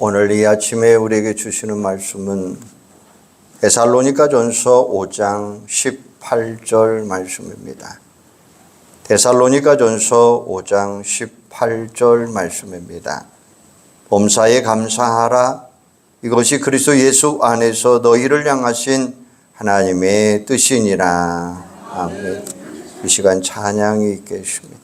오늘 이 아침에 우리에게 주시는 말씀은 데살로니가전서 5장 18절 말씀입니다. 데살로니가전서 5장 18절 말씀입니다. 범사에 감사하라. 이것이 그리스도 예수 안에서 너희를 향하신 하나님의 뜻이니라. 아멘. 이 시간 찬양이 있겠습니다.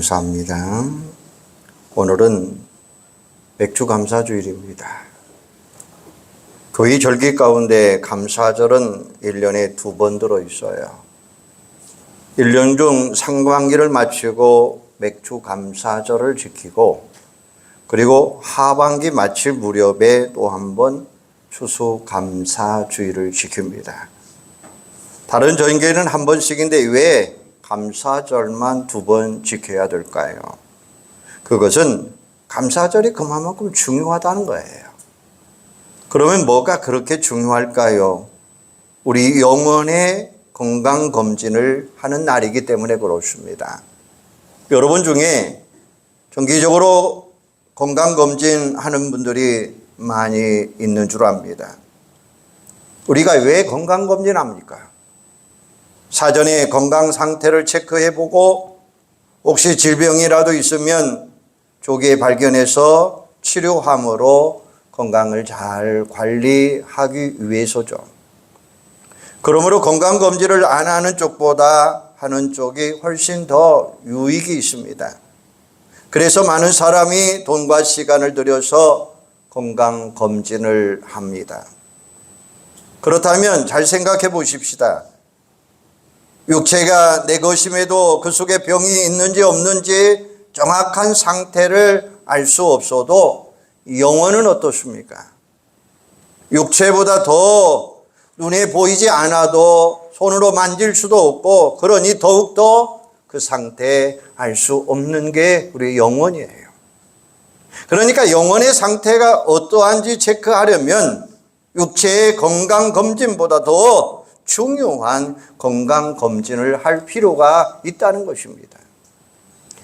감사합니다. 오늘은 맥주 감사주일입니다. 교회 절기 가운데 감사절은 1년에 2번 들어있어요. 1년 중 상반기를 마치고 맥주 감사절을 지키고, 그리고 하반기 마칠 무렵에 또 한 번 추수감사주의를 지킵니다. 다른 전교회는 한 번씩인데 왜 감사절만 2번 지켜야 될까요? 그것은 감사절이 그만큼 중요하다는 거예요. 그러면 뭐가 그렇게 중요할까요? 우리 영혼의 건강검진을 하는 날이기 때문에 그렇습니다. 여러분 중에 정기적으로 건강검진 하는 분들이 많이 있는 줄 압니다. 우리가 왜 건강검진 합니까? 사전에 건강 상태를 체크해보고 혹시 질병이라도 있으면 조기에 발견해서 치료함으로 건강을 잘 관리하기 위해서죠. 그러므로 건강검진을 안 하는 쪽보다 하는 쪽이 훨씬 더 유익이 있습니다. 그래서 많은 사람이 돈과 시간을 들여서 건강검진을 합니다. 그렇다면 잘 생각해 보십시다. 육체가 내 것임에도 그 속에 병이 있는지 없는지 정확한 상태를 알 수 없어도 영혼은 어떻습니까? 육체보다 더 눈에 보이지 않아도 손으로 만질 수도 없고, 그러니 더욱더 그 상태 알 수 없는 게 우리 영혼이에요. 그러니까 영혼의 상태가 어떠한지 체크하려면 육체의 건강검진보다 더 중요한 건강검진을 할 필요가 있다는 것입니다.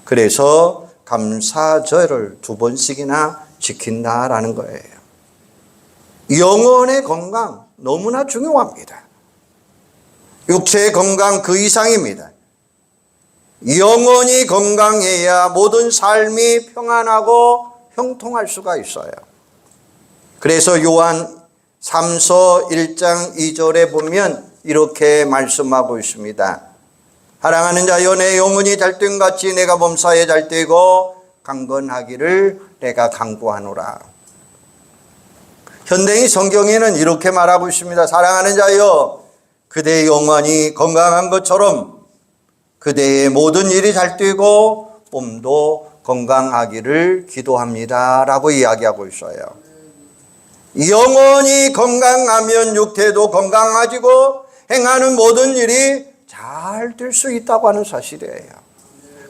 그래서 감사절을 2번씩이나 지킨다라는 거예요. 영혼의 건강 너무나 중요합니다. 육체의 건강 그 이상입니다. 영혼이 건강해야 모든 삶이 평안하고 형통할 수가 있어요. 그래서 요한 3서 1장 2절에 보면 이렇게 말씀하고 있습니다. 사랑하는 자여, 내 영혼이 잘됨 같이 내가 범사에 잘되고 강건하기를 내가 간구하노라. 현대인 성경에는 이렇게 말하고 있습니다. 사랑하는 자여, 그대의 영혼이 건강한 것처럼 그대의 모든 일이 잘되고 몸도 건강하기를 기도합니다 라고 이야기하고 있어요. 영혼이 건강하면 육체도 건강해지고 행하는 모든 일이 잘 될 수 있다고 하는 사실이에요.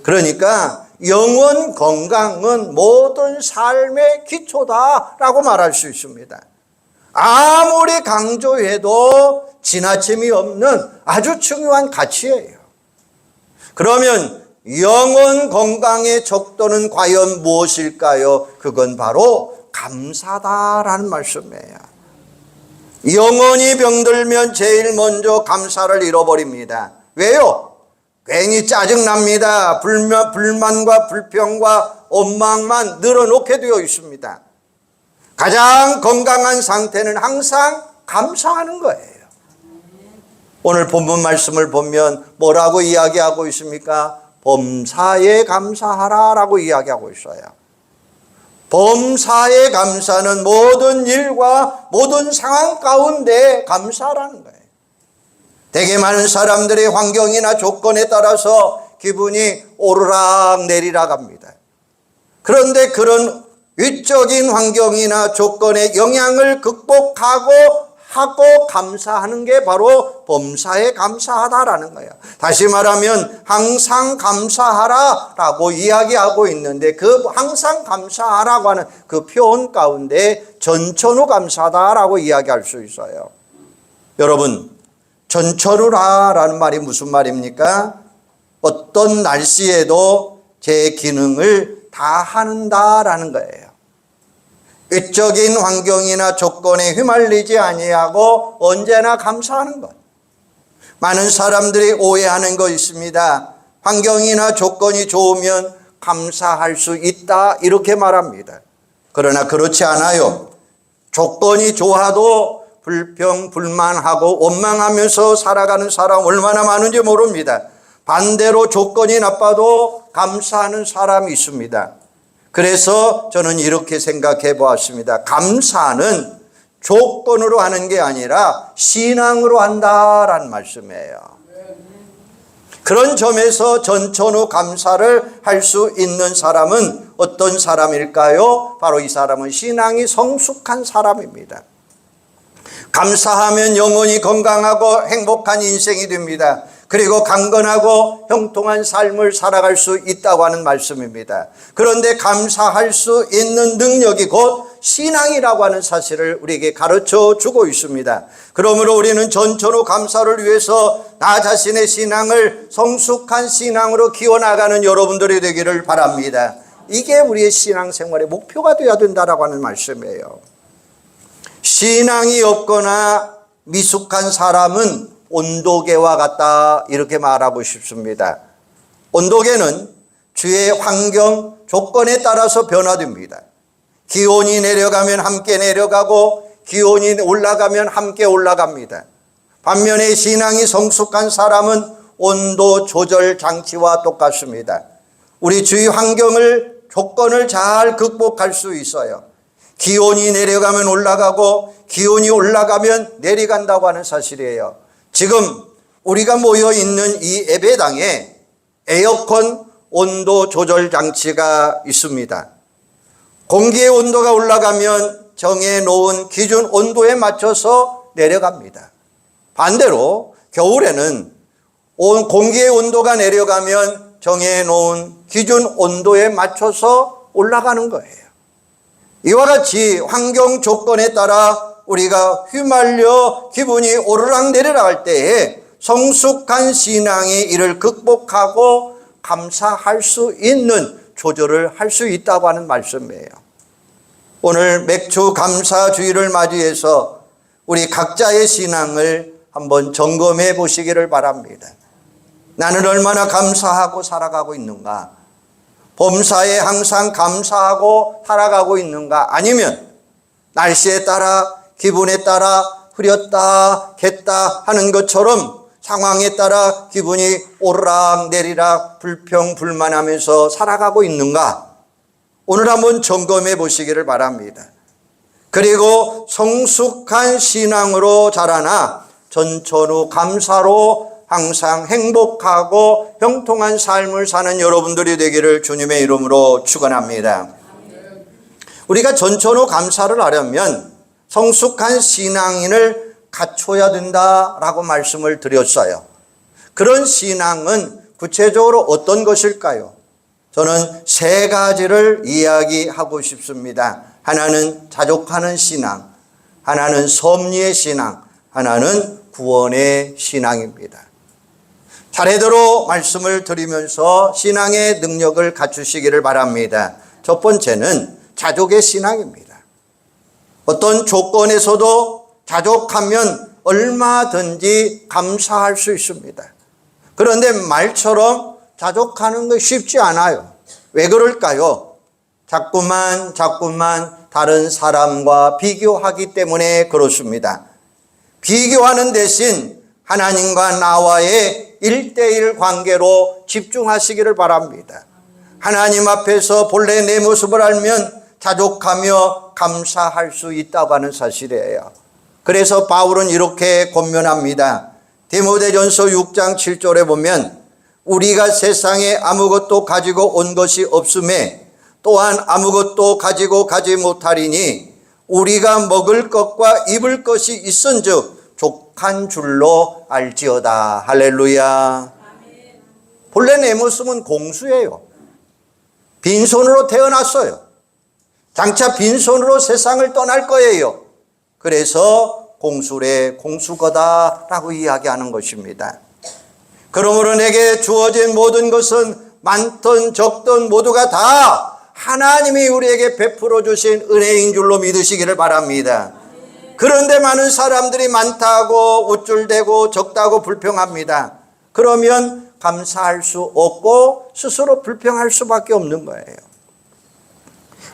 그러니까 영혼 건강은 모든 삶의 기초다라고 말할 수 있습니다. 아무리 강조해도 지나침이 없는 아주 중요한 가치예요. 그러면 영혼 건강의 척도는 과연 무엇일까요? 그건 바로 감사다라는 말씀이에요. 영혼이 병들면 제일 먼저 감사를 잃어버립니다. 왜요? 괜히 짜증납니다. 불만과 불평과 원망만 늘어놓게 되어 있습니다. 가장 건강한 상태는 항상 감사하는 거예요. 오늘 본문 말씀을 보면 뭐라고 이야기하고 있습니까? 범사에 감사하라라고 이야기하고 있어요. 범사에 감사는 모든 일과 모든 상황 가운데 감사라는 거예요. 되게 많은 사람들의 환경이나 조건에 따라서 기분이 오르락 내리락 합니다. 그런데 그런 위적인 환경이나 조건의 영향을 극복하고 감사하는 게 바로 범사에 감사하다라는 거예요. 다시 말하면 항상 감사하라라고 이야기하고 있는데, 그 항상 감사하라고 하는 그 표현 가운데 전천후 감사다라고 이야기할 수 있어요. 여러분, 전천후라는 말이 무슨 말입니까? 어떤 날씨에도 제 기능을 다 한다라는 거예요. 외적인 환경이나 조건에 휘말리지 아니하고 언제나 감사하는 것. 많은 사람들이 오해하는 거 있습니다. 환경이나 조건이 좋으면 감사할 수 있다 이렇게 말합니다. 그러나 그렇지 않아요. 조건이 좋아도 불평, 불만하고 원망하면서 살아가는 사람 얼마나 많은지 모릅니다. 반대로 조건이 나빠도 감사하는 사람이 있습니다. 그래서 저는 이렇게 생각해 보았습니다. 감사는 조건으로 하는 게 아니라 신앙으로 한다라는 말씀이에요. 그런 점에서 전천후 감사를 할 수 있는 사람은 어떤 사람일까요? 바로 이 사람은 신앙이 성숙한 사람입니다. 감사하면 영혼이 건강하고 행복한 인생이 됩니다. 그리고 강건하고 형통한 삶을 살아갈 수 있다고 하는 말씀입니다. 그런데 감사할 수 있는 능력이 곧 신앙이라고 하는 사실을 우리에게 가르쳐 주고 있습니다. 그러므로 우리는 전천후 감사를 위해서 나 자신의 신앙을 성숙한 신앙으로 키워나가는 여러분들이 되기를 바랍니다. 이게 우리의 신앙생활의 목표가 되어야 된다라고 하는 말씀이에요. 신앙이 없거나 미숙한 사람은 온도계와 같다, 이렇게 말하고 싶습니다. 온도계는 주의 환경, 조건에 따라서 변화됩니다. 기온이 내려가면 함께 내려가고 기온이 올라가면 함께 올라갑니다. 반면에 신앙이 성숙한 사람은 온도 조절 장치와 똑같습니다. 우리 주위 환경을, 조건을 잘 극복할 수 있어요. 기온이 내려가면 올라가고 기온이 올라가면 내려간다고 하는 사실이에요. 지금 우리가 모여 있는 이 예배당에 에어컨 온도 조절 장치가 있습니다. 공기의 온도가 올라가면 정해놓은 기준 온도에 맞춰서 내려갑니다. 반대로 겨울에는 공기의 온도가 내려가면 정해놓은 기준 온도에 맞춰서 올라가는 거예요. 이와 같이 환경 조건에 따라 우리가 휘말려 기분이 오르락내리락 할 때에 성숙한 신앙이 이를 극복하고 감사할 수 있는 조절을 할 수 있다고 하는 말씀이에요. 오늘 맥주 감사주의를 맞이해서 우리 각자의 신앙을 한번 점검해 보시기를 바랍니다. 나는 얼마나 감사하고 살아가고 있는가? 범사에 항상 감사하고 살아가고 있는가? 아니면 날씨에 따라 기분에 따라 흐렸다 겠다 하는 것처럼 상황에 따라 기분이 오르락내리락 불평불만하면서 살아가고 있는가? 오늘 한번 점검해 보시기를 바랍니다. 그리고 성숙한 신앙으로 자라나 전천후 감사로 항상 행복하고 형통한 삶을 사는 여러분들이 되기를 주님의 이름으로 축원합니다. 우리가 전천후 감사를 하려면 성숙한 신앙인을 갖춰야 된다라고 말씀을 드렸어요. 그런 신앙은 구체적으로 어떤 것일까요? 저는 세 가지를 이야기하고 싶습니다. 하나는 자족하는 신앙, 하나는 섭리의 신앙, 하나는 구원의 신앙입니다. 차례대로 말씀을 드리면서 신앙의 능력을 갖추시기를 바랍니다. 첫 번째는 자족의 신앙입니다. 어떤 조건에서도 자족하면 얼마든지 감사할 수 있습니다. 그런데 말처럼 자족하는 거 쉽지 않아요. 왜 그럴까요? 자꾸만 다른 사람과 비교하기 때문에 그렇습니다. 비교하는 대신 하나님과 나와의 1:1 관계로 집중하시기를 바랍니다. 하나님 앞에서 본래 내 모습을 알면 자족하며 감사할 수 있다고 하는 사실이에요. 그래서 바울은 이렇게 권면합니다. 디모데전서 6장 7절에 보면 우리가 세상에 아무것도 가지고 온 것이 없음에 또한 아무것도 가지고 가지 못하리니 우리가 먹을 것과 입을 것이 있은즉 족한 줄로 알지어다. 할렐루야. 본래 내 모습은 공수예요. 빈손으로 태어났어요. 장차 빈손으로 세상을 떠날 거예요. 그래서 공수래 공수거다라고 이야기하는 것입니다. 그러므로 내게 주어진 모든 것은 많든 적든 모두가 다 하나님이 우리에게 베풀어 주신 은혜인 줄로 믿으시기를 바랍니다. 그런데 많은 사람들이 많다고 우쭐대고 적다고 불평합니다. 그러면 감사할 수 없고 스스로 불평할 수밖에 없는 거예요.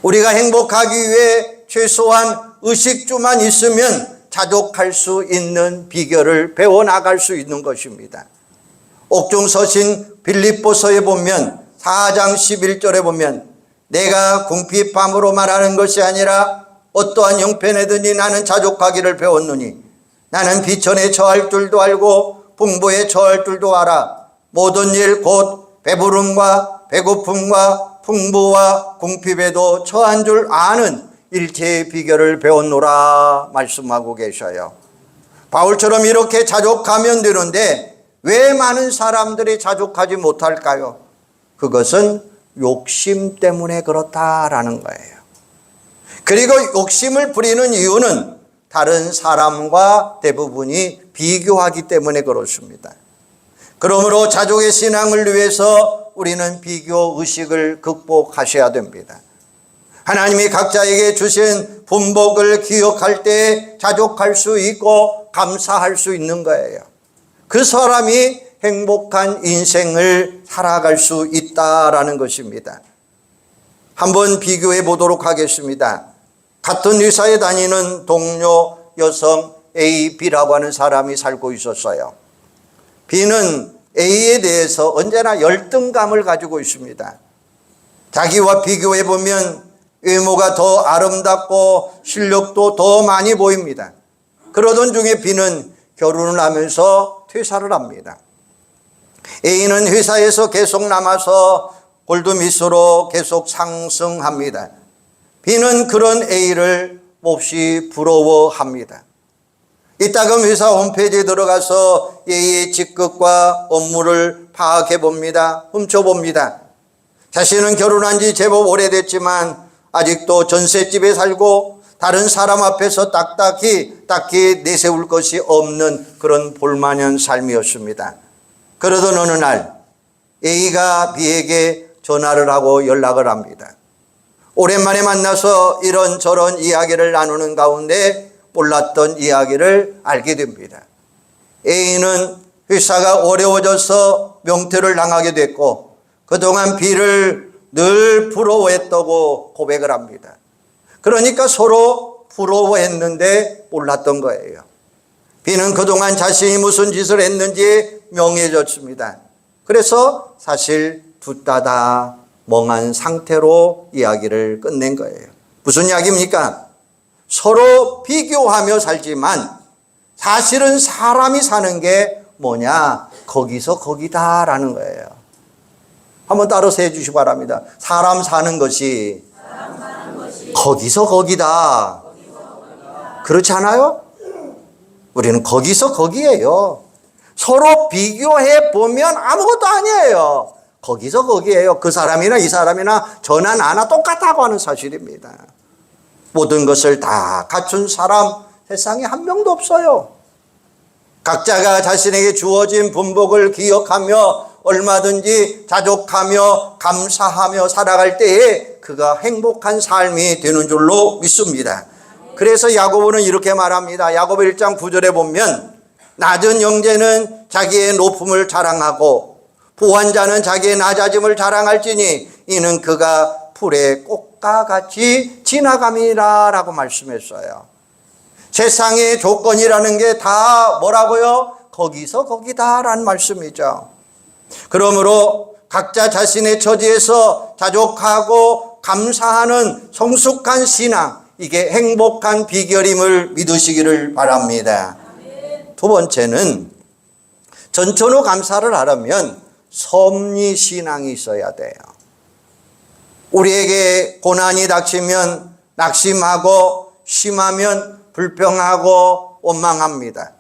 우리가 행복하기 위해 최소한 의식주만 있으면 자족할 수 있는 비결을 배워나갈 수 있는 것입니다. 옥중서신 빌립보서에 보면 4장 11절에 보면 내가 궁핍함으로 말하는 것이 아니라 어떠한 형편에든지 나는 자족하기를 배웠느니 나는 비천에 처할 줄도 알고 풍부에 처할 줄도 알아. 모든 일 곧 배부름과 배고픔과 풍부와 궁핍에도 처한 줄 아는 일체의 비결을 배웠노라 말씀하고 계셔요. 바울처럼 이렇게 자족하면 되는데 왜 많은 사람들이 자족하지 못할까요? 그것은 욕심 때문에 그렇다라는 거예요. 그리고 욕심을 부리는 이유는 다른 사람과 대부분이 비교하기 때문에 그렇습니다. 그러므로 자족의 신앙을 위해서 우리는 비교 의식을 극복하셔야 됩니다. 하나님이 각자에게 주신 분복을 기억할 때 자족할 수 있고 감사할 수 있는 거예요. 그 사람이 행복한 인생을 살아갈 수 있다라는 것입니다. 한번 비교해 보도록 하겠습니다. 같은 회사에 다니는 동료 여성 A, B라고 하는 사람이 살고 있었어요. B는 A에 대해서 언제나 열등감을 가지고 있습니다. 자기와 비교해 보면 외모가 더 아름답고 실력도 더 많이 보입니다. 그러던 중에 B는 결혼을 하면서 퇴사를 합니다. A는 회사에서 계속 남아서 골드미스로 계속 상승합니다. B는 그런 A를 몹시 부러워합니다. 이따금 회사 홈페이지에 들어가서 A의 직급과 업무를 파악해 봅니다. 훔쳐봅니다. 자신은 결혼한 지 제법 오래됐지만 아직도 전셋집에 살고 다른 사람 앞에서 딱히 내세울 것이 없는 그런 볼만한 삶이었습니다. 그러던 어느 날 A가 B에게 전화를 하고 연락을 합니다. 오랜만에 만나서 이런저런 이야기를 나누는 가운데 몰랐던 이야기를 알게 됩니다. A는 회사가 어려워져서 명퇴를 당하게 됐고 그동안 B를 늘 부러워했다고 고백을 합니다. 그러니까 서로 부러워했는데 몰랐던 거예요. B는 그동안 자신이 무슨 짓을 했는지 명예해졌습니다. 그래서 사실 둘 다 멍한 상태로 이야기를 끝낸 거예요. 무슨 이야기입니까? 서로 비교하며 살지만 사실은 사람이 사는 게 뭐냐? 거기서 거기다라는 거예요. 한번 따라서 해주시기 바랍니다. 사람 사는 것이 거기서 거기다. 그렇지 않아요? 우리는 거기서 거기예요. 서로 비교해 보면 아무것도 아니에요. 거기서 거기예요. 그 사람이나 이 사람이나 저나 나나 똑같다고 하는 사실입니다. 모든 것을 다 갖춘 사람 세상에 한 명도 없어요. 각자가 자신에게 주어진 분복을 기억하며 얼마든지 자족하며 감사하며 살아갈 때에 그가 행복한 삶이 되는 줄로 믿습니다. 그래서 야고보는 이렇게 말합니다. 야고보 1장 9절에 보면 낮은 형제는 자기의 높음을 자랑하고 부한 자는 자기의 낮아짐을 자랑할지니 이는 그가 풀의 꽃과 같이 지나감이라 라고 말씀했어요. 세상의 조건이라는 게 다 뭐라고요? 거기서 거기다라는 말씀이죠. 그러므로 각자 자신의 처지에서 자족하고 감사하는 성숙한 신앙, 이게 행복한 비결임을 믿으시기를 바랍니다. 두 번째는 전천후 감사를 하려면 섭리신앙이 있어야 돼요. 우리에게 고난이 닥치면 낙심하고 심하면 불평하고 원망합니다.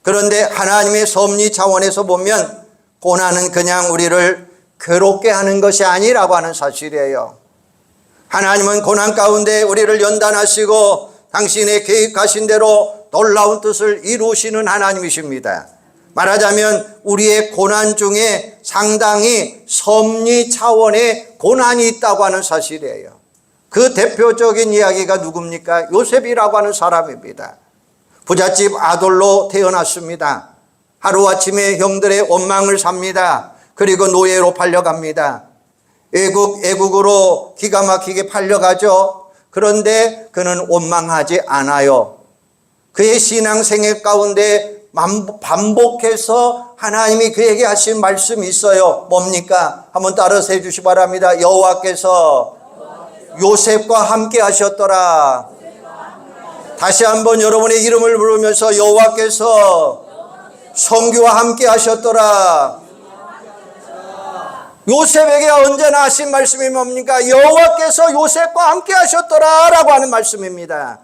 그런데 하나님의 섭리 차원에서 보면 고난은 그냥 우리를 괴롭게 하는 것이 아니라고 하는 사실이에요. 하나님은 고난 가운데 우리를 연단하시고 당신의 계획하신 대로 놀라운 뜻을 이루시는 하나님이십니다. 말하자면 우리의 고난 중에 상당히 섭리 차원의 고난이 있다고 하는 사실이에요. 그 대표적인 이야기가 누굽니까? 요셉이라고 하는 사람입니다. 부잣집 아들로 태어났습니다. 하루아침에 형들의 원망을 삽니다. 그리고 노예로 팔려갑니다. 애국으로 기가 막히게 팔려가죠. 그런데 그는 원망하지 않아요. 그의 신앙생활 가운데 반복해서 하나님이 그에게 하신 말씀이 있어요. 뭡니까? 한번 따라서 해주시기 바랍니다. 여호와께서 요셉과 함께 하셨더라. 다시 한번 여러분의 이름을 부르면서 여호와께서 성규와 함께 하셨더라. 요셉에게 언제나 하신 말씀이 뭡니까? 여호와께서 요셉과 함께 하셨더라 라고 하는 말씀입니다.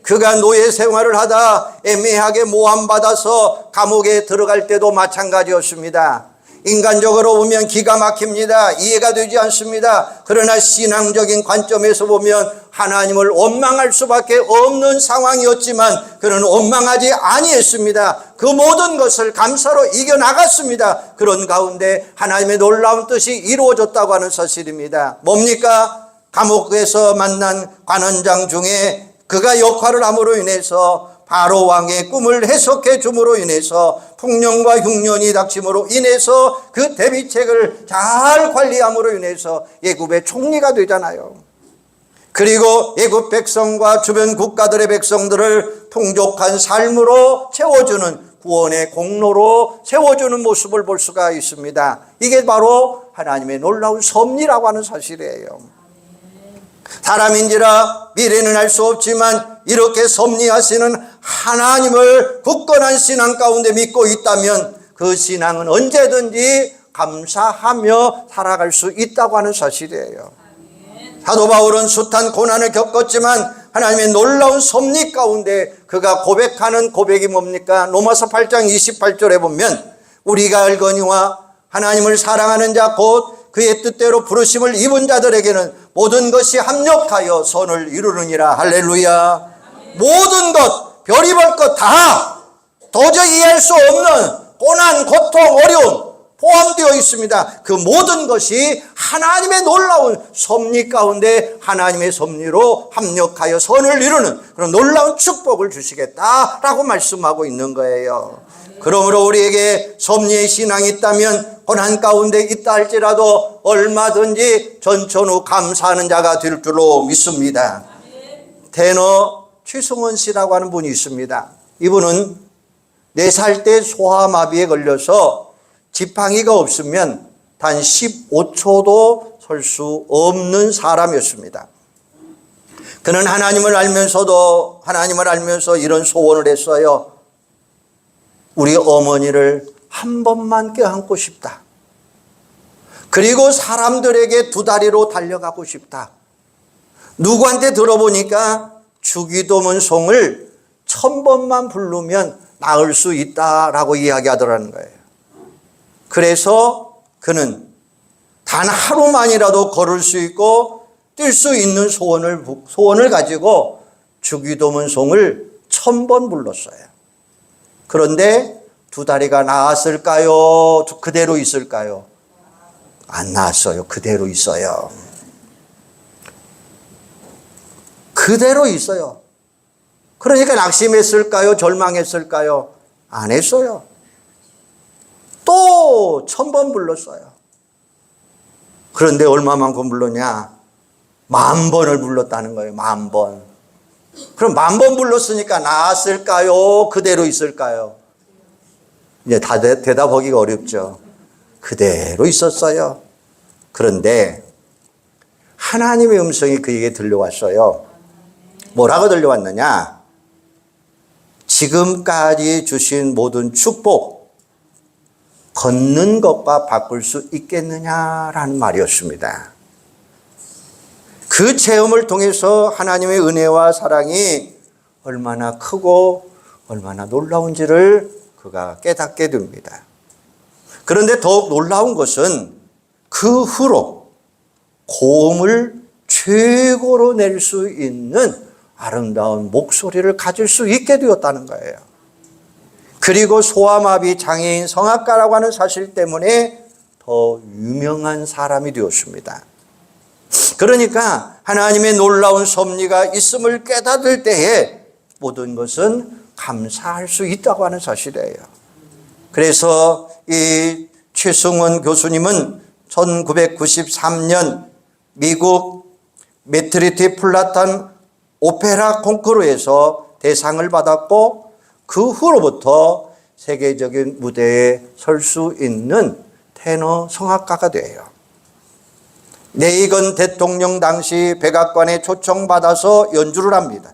그가 노예 생활을 하다 애매하게 모함받아서 감옥에 들어갈 때도 마찬가지였습니다. 인간적으로 보면 기가 막힙니다. 이해가 되지 않습니다. 그러나 신앙적인 관점에서 보면 하나님을 원망할 수밖에 없는 상황이었지만 그는 원망하지 아니했습니다. 그 모든 것을 감사로 이겨나갔습니다. 그런 가운데 하나님의 놀라운 뜻이 이루어졌다고 하는 사실입니다. 뭡니까? 감옥에서 만난 관원장 중에 그가 역할을 함으로 인해서 바로 왕의 꿈을 해석해 줌으로 인해서 풍년과 흉년이 닥침으로 인해서 그 대비책을 잘 관리함으로 인해서 애굽의 총리가 되잖아요. 그리고 애굽 백성과 주변 국가들의 백성들을 풍족한 삶으로 채워주는 구원의 공로로 세워주는 모습을 볼 수가 있습니다. 이게 바로 하나님의 놀라운 섭리라고 하는 사실이에요. 사람인지라 미래는 알 수 없지만 이렇게 섭리하시는 하나님을 굳건한 신앙 가운데 믿고 있다면 그 신앙은 언제든지 감사하며 살아갈 수 있다고 하는 사실이에요. 사도 바울은 숱한 고난을 겪었지만 하나님의 놀라운 섭리 가운데 그가 고백하는 고백이 뭡니까? 로마서 8장 28절에 보면 우리가 알거니와 하나님을 사랑하는 자 곧 그의 뜻대로 부르심을 입은 자들에게는 모든 것이 합력하여 선을 이루느니라. 할렐루야. 모든 것, 별의별 것 다 도저히 이해할 수 없는 고난, 고통, 어려움 포함되어 있습니다. 그 모든 것이 하나님의 놀라운 섭리 가운데 하나님의 섭리로 합력하여 선을 이루는 그런 놀라운 축복을 주시겠다라고 말씀하고 있는 거예요. 그러므로 우리에게 섭리의 신앙이 있다면 고난 가운데 있다 할지라도 얼마든지 전천후 감사하는 자가 될 줄로 믿습니다. 테너 최승원 씨라고 하는 분이 있습니다. 이분은 4살 때 소아마비에 걸려서 지팡이가 없으면 단 15초도 설 수 없는 사람이었습니다. 그는 하나님을 알면서 이런 소원을 했어요. 우리 어머니를 한 번만 껴안고 싶다. 그리고 사람들에게 2다리로 달려가고 싶다. 누구한테 들어보니까 주기도문 송을 1000번만 부르면 나을 수 있다라고 이야기하더라는 거예요. 그래서 그는 단 하루만이라도 걸을 수 있고 뛸 수 있는 소원을 가지고 주기도문 송을 1000번 불렀어요. 그런데 2다리가 나았을까요? 그대로 있을까요? 안 나았어요. 그대로 있어요. 그대로 있어요. 그러니까 낙심했을까요? 절망했을까요? 안 했어요. 또 1000번 불렀어요. 그런데 얼마만큼 불렀냐? 10,000번을 불렀다는 거예요. 10,000번. 그럼 10,000번 불렀으니까 나았을까요? 그대로 있을까요? 이제 다 대답하기가 어렵죠. 그대로 있었어요. 그런데 하나님의 음성이 그에게 들려왔어요. 뭐라고 들려왔느냐? 지금까지 주신 모든 축복, 걷는 것과 바꿀 수 있겠느냐라는 말이었습니다. 그 체험을 통해서 하나님의 은혜와 사랑이 얼마나 크고 얼마나 놀라운지를 그가 깨닫게 됩니다. 그런데 더욱 놀라운 것은 그 후로 고음을 최고로 낼 수 있는 아름다운 목소리를 가질 수 있게 되었다는 거예요. 그리고 소아마비 장애인 성악가라고 하는 사실 때문에 더 유명한 사람이 되었습니다. 그러니까 하나님의 놀라운 섭리가 있음을 깨닫을 때에 모든 것은 감사할 수 있다고 하는 사실이에요. 그래서 이 최승원 교수님은 1993년 미국 메트로폴리탄 오페라 콩쿠르에서 대상을 받았고 그 후로부터 세계적인 무대에 설 수 있는 테너 성악가가 돼요. 레이건 대통령 당시 백악관에 초청받아서 연주를 합니다.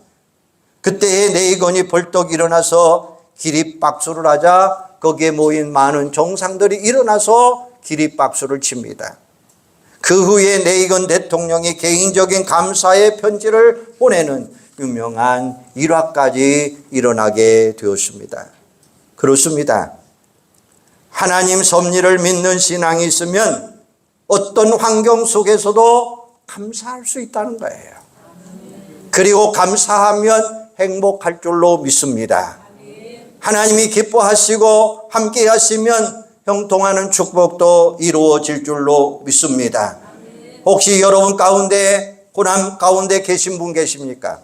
그때에 네이건이 벌떡 일어나서 기립박수를 하자 거기에 모인 많은 종상들이 일어나서 기립박수를 칩니다. 그 후에 네이건 대통령이 개인적인 감사의 편지를 보내는 유명한 일화까지 일어나게 되었습니다. 그렇습니다. 하나님 섭리를 믿는 신앙이 있으면 어떤 환경 속에서도 감사할 수 있다는 거예요. 그리고 감사하면 행복할 줄로 믿습니다. 하나님이 기뻐하시고 함께 하시면 형통하는 축복도 이루어질 줄로 믿습니다. 혹시 여러분 가운데 고난 가운데 계신 분 계십니까?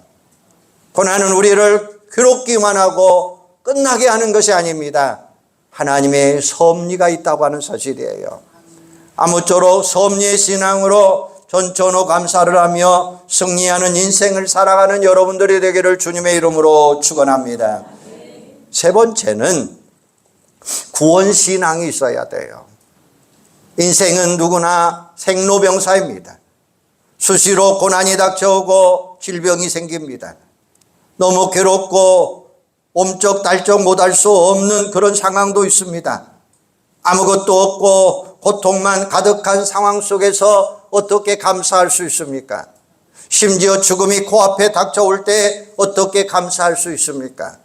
고난은 우리를 괴롭기만 하고 끝나게 하는 것이 아닙니다. 하나님의 섭리가 있다고 하는 사실이에요. 아무쪼록 섭리의 신앙으로 전천후 감사를 하며 승리하는 인생을 살아가는 여러분들이 되기를 주님의 이름으로 축원합니다. 세 번째는 구원신앙이 있어야 돼요. 인생은 누구나 생로병사입니다. 수시로 고난이 닥쳐오고 질병이 생깁니다. 너무 괴롭고 옴짝달짝 못할 수 없는 그런 상황도 있습니다. 아무것도 없고 고통만 가득한 상황 속에서 어떻게 감사할 수 있습니까? 심지어 죽음이 코앞에 닥쳐올 때 어떻게 감사할 수 있습니까?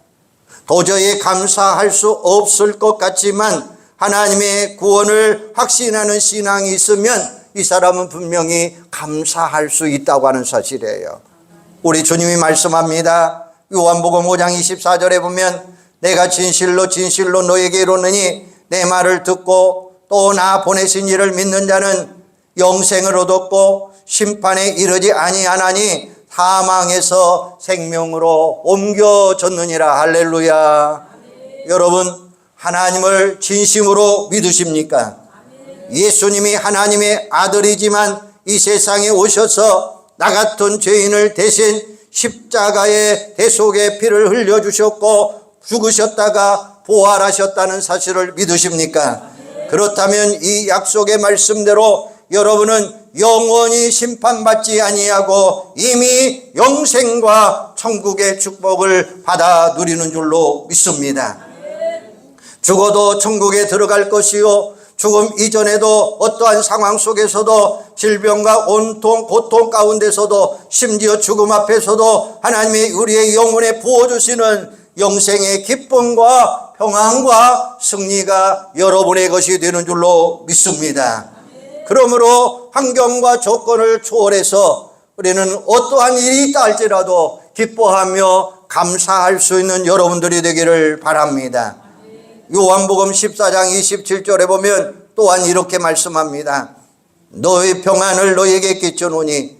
도저히 감사할 수 없을 것 같지만 하나님의 구원을 확신하는 신앙이 있으면 이 사람은 분명히 감사할 수 있다고 하는 사실이에요. 우리 주님이 말씀합니다. 요한복음 5장 24절에 보면 내가 진실로 진실로 너에게 이르노니 내 말을 듣고 또 나 보내신 이를 믿는 자는 영생을 얻었고 심판에 이르지 아니하나니 사망에서 생명으로 옮겨졌느니라. 할렐루야. 여러분 하나님을 진심으로 믿으십니까? 예수님이 하나님의 아들이지만 이 세상에 오셔서 나 같은 죄인을 대신 십자가의 대속의 피를 흘려주셨고 죽으셨다가 부활하셨다는 사실을 믿으십니까? 그렇다면 이 약속의 말씀대로 여러분은 영원히 심판받지 아니하고 이미 영생과 천국의 축복을 받아 누리는 줄로 믿습니다. 죽어도 천국에 들어갈 것이요 죽음 이전에도 어떠한 상황 속에서도 질병과 온통 고통 가운데서도 심지어 죽음 앞에서도 하나님이 우리의 영혼에 부어주시는 영생의 기쁨과 평안과 승리가 여러분의 것이 되는 줄로 믿습니다. 그러므로 환경과 조건을 초월해서 우리는 어떠한 일이 있다 할지라도 기뻐하며 감사할 수 있는 여러분들이 되기를 바랍니다. 요한복음 14장 27절에 보면 또한 이렇게 말씀합니다. 너의 평안을 너에게 끼쳐노니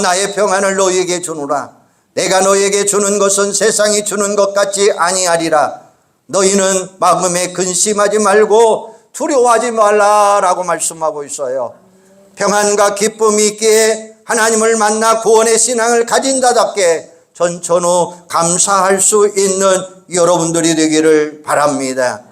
나의 평안을 너에게 주노라. 내가 너에게 주는 것은 세상이 주는 것 같지 아니하리라. 너희는 마음에 근심하지 말고 두려워하지 말라라고 말씀하고 있어요. 평안과 기쁨이 있기에 하나님을 만나 구원의 신앙을 가진 자답게 전천후 감사할 수 있는 여러분들이 되기를 바랍니다.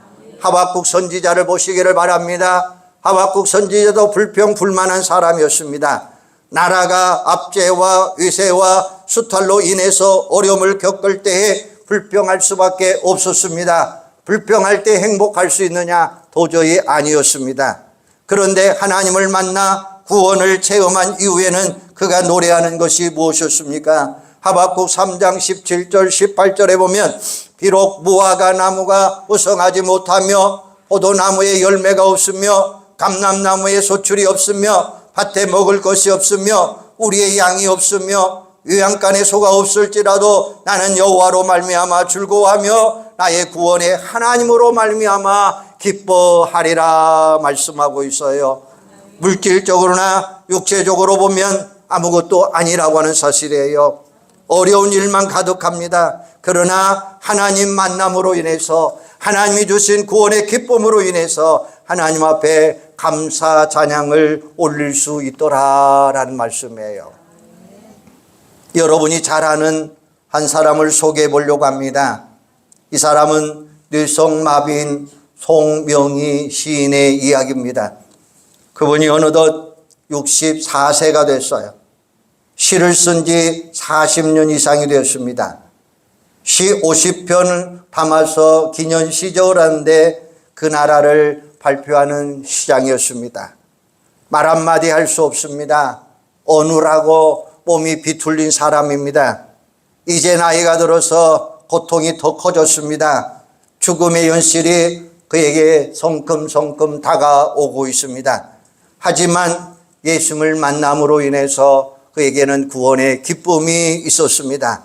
하박국 선지자를 보시기를 바랍니다. 하박국 선지자도 불평불만한 사람이었습니다. 나라가 압제와 위세와 수탈로 인해서 어려움을 겪을 때에 불평할 수밖에 없었습니다. 불평할 때 행복할 수 있느냐? 도저히 아니었습니다. 그런데 하나님을 만나 구원을 체험한 이후에는 그가 노래하는 것이 무엇이었습니까? 하박국 3장 17절 18절에 보면 비록 무화과 나무가 우성하지 못하며 포도나무에 열매가 없으며 감람나무에 소출이 없으며 밭에 먹을 것이 없으며 우리의 양이 없으며 요양간에 소가 없을지라도 나는 여호와로 말미암아 즐거워하며 나의 구원의 하나님으로 말미암아 기뻐하리라 말씀하고 있어요. 물질적으로나 육체적으로 보면 아무것도 아니라고 하는 사실이에요. 어려운 일만 가득합니다. 그러나 하나님 만남으로 인해서 하나님이 주신 구원의 기쁨으로 인해서 하나님 앞에 감사 찬양을 올릴 수 있더라라는 말씀이에요. 여러분이 잘 아는 한 사람을 소개해 보려고 합니다. 이 사람은 뇌성마비인 송명희 시인의 이야기입니다. 그분이 어느덧 64세가 됐어요. 시를 쓴 지 40년 이상이 되었습니다. 시 50편을 담아서 기념시적을 하는데 그 나라를 발표하는 시장이었습니다. 말 한마디 할 수 없습니다. 어눌하고 몸이 비틀린 사람입니다. 이제 나이가 들어서 고통이 더 커졌습니다. 죽음의 현실이 그에게 성큼성큼 다가오고 있습니다. 하지만 예수를 만남으로 인해서 그에게는 구원의 기쁨이 있었습니다.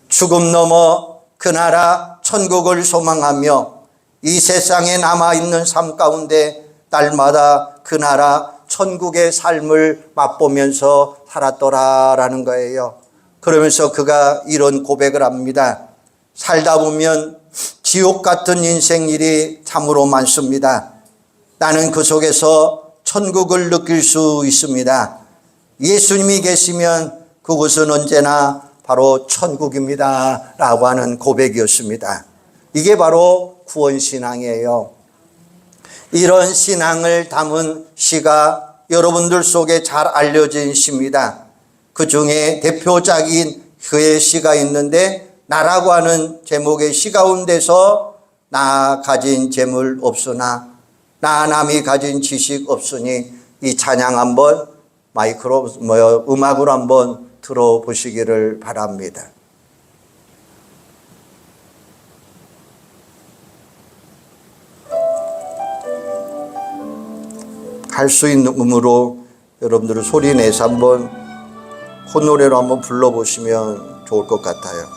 죽음 넘어 그 나라 천국을 소망하며 이 세상에 남아있는 삶 가운데 날마다 그 나라 천국의 삶을 맛보면서 살았더라라는 거예요. 그러면서 그가 이런 고백을 합니다. 살다 보면 지옥 같은 인생 일이 참으로 많습니다. 나는 그 속에서 천국을 느낄 수 있습니다. 예수님이 계시면 그곳은 언제나 바로 천국입니다 라고 하는 고백이었습니다. 이게 바로 구원신앙이에요. 이런 신앙을 담은 시가 여러분들 속에 잘 알려진 시입니다. 그 중에 대표작인 그의 시가 있는데 나라고 하는 제목의 시 가운데서 나 가진 재물 없으나 나 남이 가진 지식 없으니 이 찬양 한번 음악으로 한번 들어보시기를 바랍니다. 할 수 있는 음으로 여러분들은 소리 내서 한번 콧노래로 한번 불러보시면 좋을 것 같아요.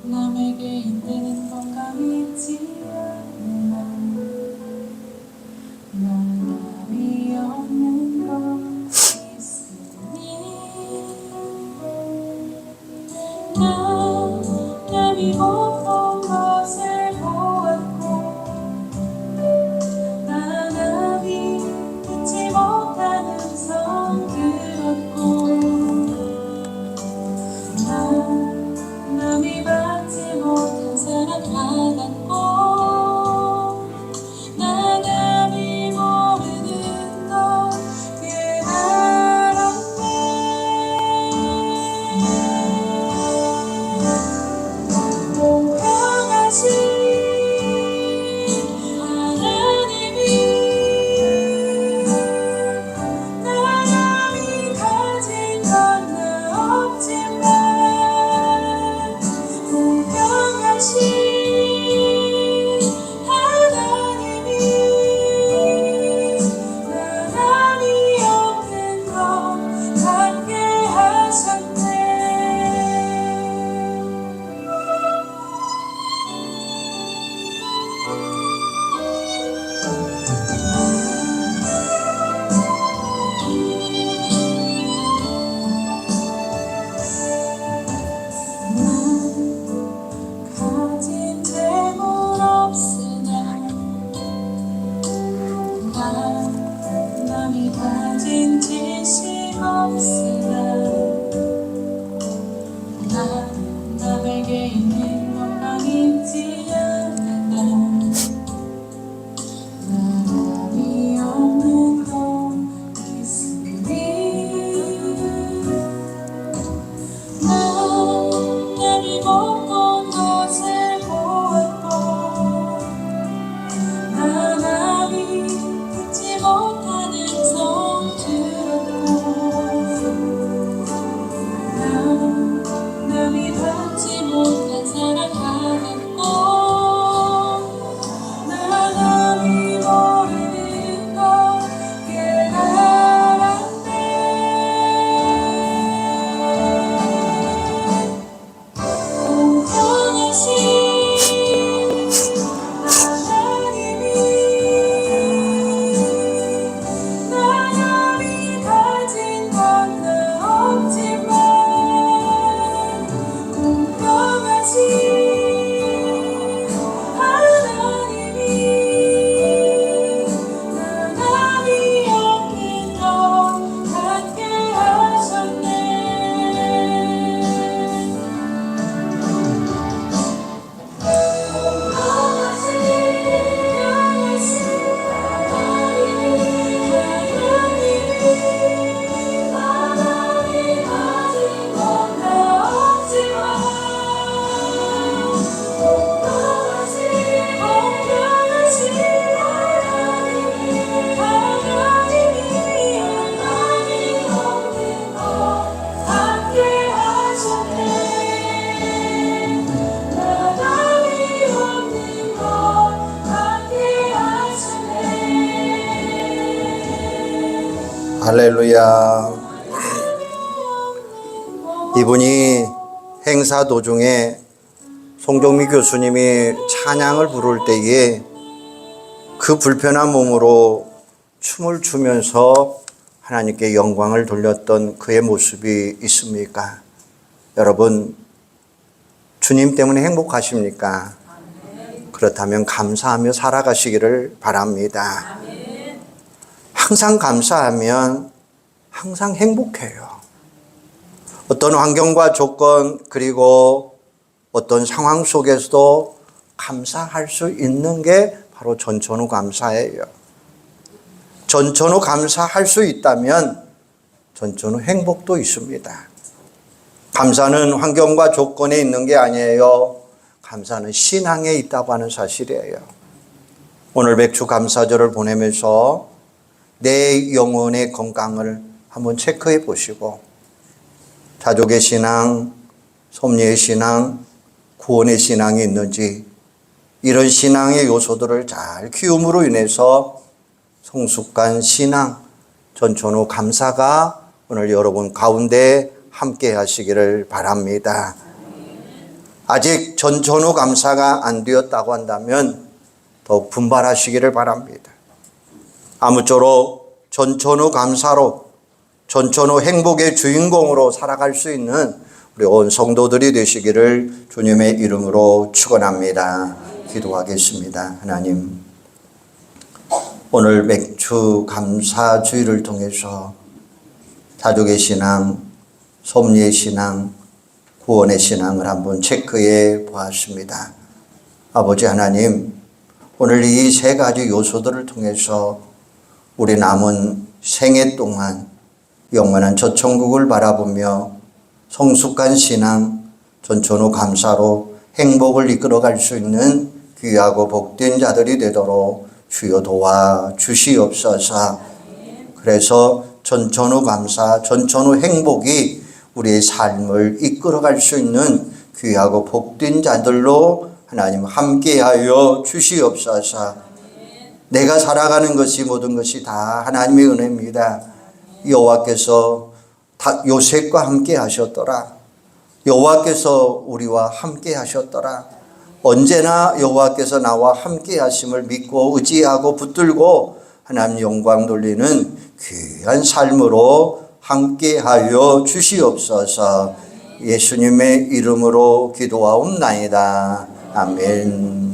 남에게 있는 건강이 있지 않나 남이 없는 것 있으니 남이 못 본 것을 보았고 남이 듣지 못하는 성 들었고 남이 받지 못한 사랑 받았고 남이 모르는 것 깨달았네. 공평하신 하나님이 남이 가진 건 나 없지만 공평하신 하나님이 남이 없는 것 갖게 하셨네. 가진 재물 없으나 남이 가진 지식 없으나 남에게 있는 건강 있지 않나 남이 없는 것 있으니 남이 못 본 것을 보았고 남이 듣지 못하는 성 들었고 할렐루야. 이분이 행사 도중에 송정미 교수님이 찬양을 부를 때에 그 불편한 몸으로 춤을 추면서 하나님께 영광을 돌렸던 그의 모습이 있습니까? 여러분, 주님 때문에 행복하십니까? 그렇다면 감사하며 살아가시기를 바랍니다. 항상 감사하면 항상 행복해요. 어떤 환경과 조건 그리고 어떤 상황 속에서도 감사할 수 있는 게 바로 전천후 감사예요. 전천후 감사할 수 있다면 전천후 행복도 있습니다. 감사는 환경과 조건에 있는 게 아니에요. 감사는 신앙에 있다고 하는 사실이에요. 오늘 맥주 감사절을 보내면서 내 영혼의 건강을 한번 체크해 보시고 자족의 신앙, 섭리의 신앙, 구원의 신앙이 있는지 이런 신앙의 요소들을 잘 키움으로 인해서 성숙한 신앙, 전천후 감사가 오늘 여러분 가운데 함께 하시기를 바랍니다. 아직 전천후 감사가 안 되었다고 한다면 더욱 분발하시기를 바랍니다. 아무쪼록 전천후 감사로 전천후 행복의 주인공으로 살아갈 수 있는 우리 온 성도들이 되시기를 주님의 이름으로 축원합니다. 기도하겠습니다. 하나님, 오늘 맥주 감사 주일을 통해서 자족의 신앙, 섭리의 신앙, 구원의 신앙을 한번 체크해 보았습니다. 아버지 하나님, 오늘 이 세 가지 요소들을 통해서 우리 남은 생애 동안 영원한 저천국을 바라보며 성숙한 신앙, 전천후 감사로 행복을 이끌어갈 수 있는 귀하고 복된 자들이 되도록 주여 도와 주시옵소서. 그래서 전천후 감사, 전천후 행복이 우리의 삶을 이끌어갈 수 있는 귀하고 복된 자들로 하나님 함께하여 주시옵소서. 내가 살아가는 것이 모든 것이 다 하나님의 은혜입니다. 여호와께서 요셉과 함께 하셨더라. 여호와께서 우리와 함께 하셨더라. 언제나 여호와께서 나와 함께 하심을 믿고 의지하고 붙들고 하나님 영광 돌리는 귀한 삶으로 함께하여 주시옵소서. 예수님의 이름으로 기도하옵나이다. 아멘.